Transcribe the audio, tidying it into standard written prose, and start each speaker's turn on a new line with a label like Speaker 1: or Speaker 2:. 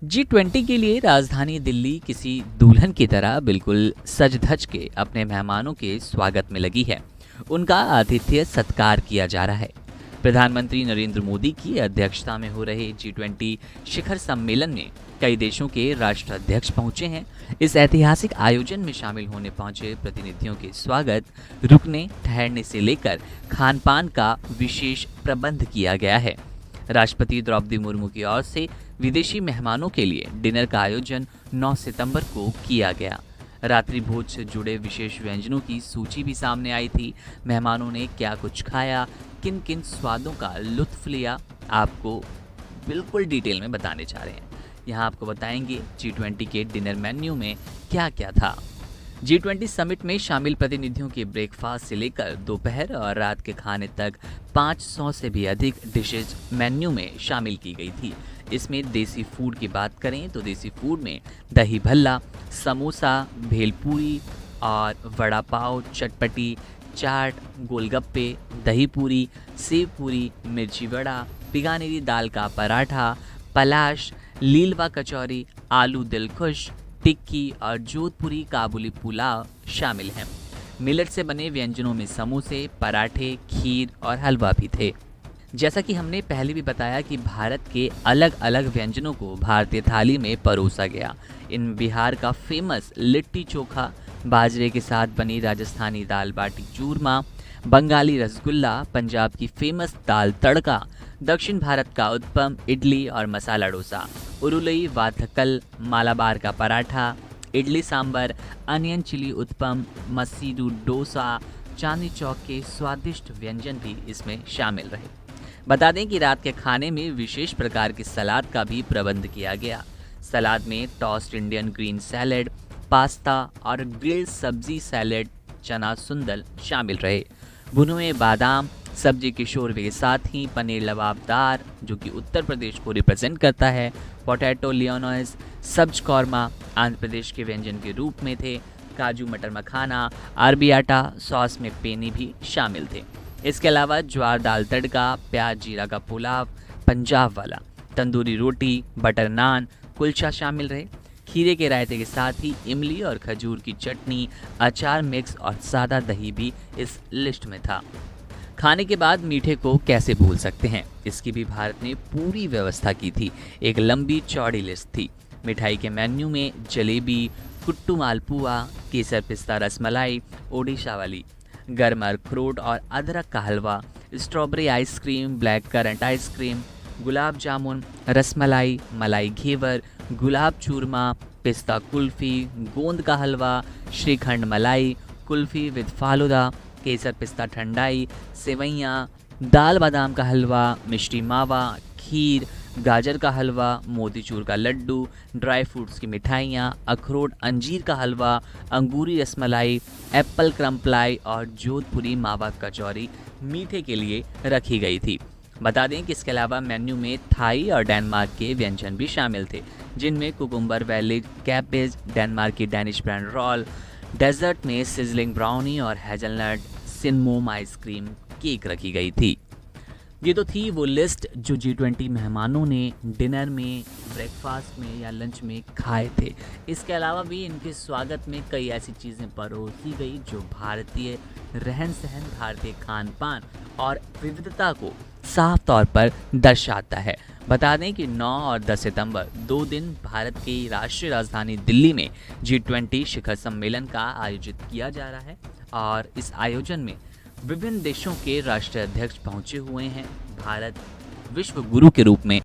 Speaker 1: G20 के लिए राजधानी दिल्ली किसी दुल्हन की तरह बिल्कुल सज धज के अपने मेहमानों के स्वागत में लगी है। उनका आतिथ्य सत्कार किया जा रहा है। प्रधानमंत्री नरेंद्र मोदी की अध्यक्षता में हो रहे G20 शिखर सम्मेलन में कई देशों के राष्ट्राध्यक्ष पहुंचे हैं। इस ऐतिहासिक आयोजन में शामिल होने पहुंचे प्रतिनिधियों के स्वागत, रुकने ठहरने से लेकर खान पान का विशेष प्रबंध किया गया है। राष्ट्रपति द्रौपदी मुर्मू की ओर से विदेशी मेहमानों के लिए डिनर का आयोजन 9 सितंबर को किया गया। रात्रि भोज से जुड़े विशेष व्यंजनों की सूची भी सामने आई थी। मेहमानों ने क्या कुछ खाया, किन किन स्वादों का लुत्फ लिया, आपको बिल्कुल डिटेल में बताने जा रहे हैं। यहाँ आपको बताएंगे G20 के डिनर मेन्यू में क्या क्या था। G20 समिट में शामिल प्रतिनिधियों के ब्रेकफास्ट से लेकर दोपहर और रात के खाने तक 500 से भी अधिक डिशेज मेन्यू में शामिल की गई थी। इसमें देसी फूड की बात करें तो देसी फूड में दही भल्ला, समोसा, भेलपूरी और वड़ा पाव, चटपटी, चाट, गोलगप्पे, दही पूरी, सेव पूरी, मिर्ची वड़ा, बिकानेरी दाल का पराठा, पलाश, लीलवा कचौरी, आलू दिलखुश, टिक्की और जोधपुरी काबुली पुलाव शामिल हैं। मिलेट से बने व्यंजनों में समोसे, पराठे, खीर और हलवा भी थे। जैसा कि हमने पहले भी बताया कि भारत के अलग अलग व्यंजनों को भारतीय थाली में परोसा गया। इन बिहार का फेमस लिट्टी चोखा, बाजरे के साथ बनी राजस्थानी दाल बाटी चूरमा, बंगाली रसगुल्ला, पंजाब की फेमस दाल तड़का, दक्षिण भारत का उत्पम, इडली और मसाला डोसा, उरुलई वाथकल, मालाबार का पराठा, इडली सांबर, अनियन चिली उत्पम, मसीडू डोसा, चांदनी चौक के स्वादिष्ट व्यंजन भी इसमें शामिल रहे। बता दें कि रात के खाने में विशेष प्रकार की सलाद का भी प्रबंध किया गया। सलाद में tossed Indian green salad, pasta और ग्रिल्ड सब्जी सैलेड, चना सुंदल शामिल रहे। भुने हुए बादाम, सब्जी के शोरबे के साथ ही पनीर लबाबदार, जो कि उत्तर प्रदेश को रिप्रेजेंट करता है, पोटैटो लियोनोइस, सब्ज कौरमा आंध्र प्रदेश के व्यंजन के रूप में थे। काजू मटर मखाना, अरबी आटा सॉस में पेनी भी शामिल थे। इसके अलावा ज्वार दाल तड़का, प्याज जीरा का पुलाव, पंजाब वाला, तंदूरी रोटी, बटर नान, कुलचा शामिल रहे। खीरे के रायते के साथ ही इमली और खजूर की चटनी, अचार मिक्स और सादा दही भी इस लिस्ट में था। खाने के बाद मीठे को कैसे भूल सकते हैं, इसकी भी भारत ने पूरी व्यवस्था की थी। एक लंबी चौड़ी लिस्ट थी। मिठाई के मेन्यू में जलेबी, कुट्टू मालपुआ, केसर पिस्ता रसमलाई, ओडिशा वाली, गर्म अखरोट और अदरक का halwa, strawberry ice cream, black currant ice cream, gulab jamun, rasmalai, malai ghevar, गुलाब चूरमा, पिस्ता कुल्फ़ी, गोंद का हलवा, श्रीखंड मलाई, कुल्फ़ी विद फालूदा, केसर पिस्ता ठंडाई, सेवैयाँ, दाल बादाम का हलवा, मिष्टी मावा, खीर, गाजर का हलवा, मोतीचूर का लड्डू, ड्राई फ्रूट्स की मिठाइयाँ, अखरोट अंजीर का हलवा, अंगूरी रसमलाई, एप्पल क्रम्पलाई और जोधपुरी मावा कचौरी मीठे के लिए रखी गई थी। बता दें कि इसके अलावा मेन्यू में थाई और डेनमार्क के व्यंजन भी शामिल थे, जिनमें कुकुम्बर वैली कैबेज, डेनमार्क की डैनिश ब्रांड रोल, डेजर्ट में सिजलिंग ब्राउनी और हेजलनट सिनमोम आइसक्रीम केक रखी गई थी। ये तो थी वो लिस्ट जो G20 मेहमानों ने डिनर में, ब्रेकफास्ट में या लंच में खाए थे। इसके अलावा भी इनके स्वागत में कई ऐसी चीज़ें परोसी गई जो भारतीय रहन सहन, भारतीय खान पान और विविधता को साफ तौर पर दर्शाता है। बता दें कि 9 और 10 सितंबर 2 दिन भारत की राष्ट्रीय राजधानी दिल्ली में G20 शिखर सम्मेलन का आयोजित किया जा रहा है और इस आयोजन में विभिन्न देशों के राष्ट्राध्यक्ष पहुंचे हुए हैं। भारत विश्व गुरु के रूप में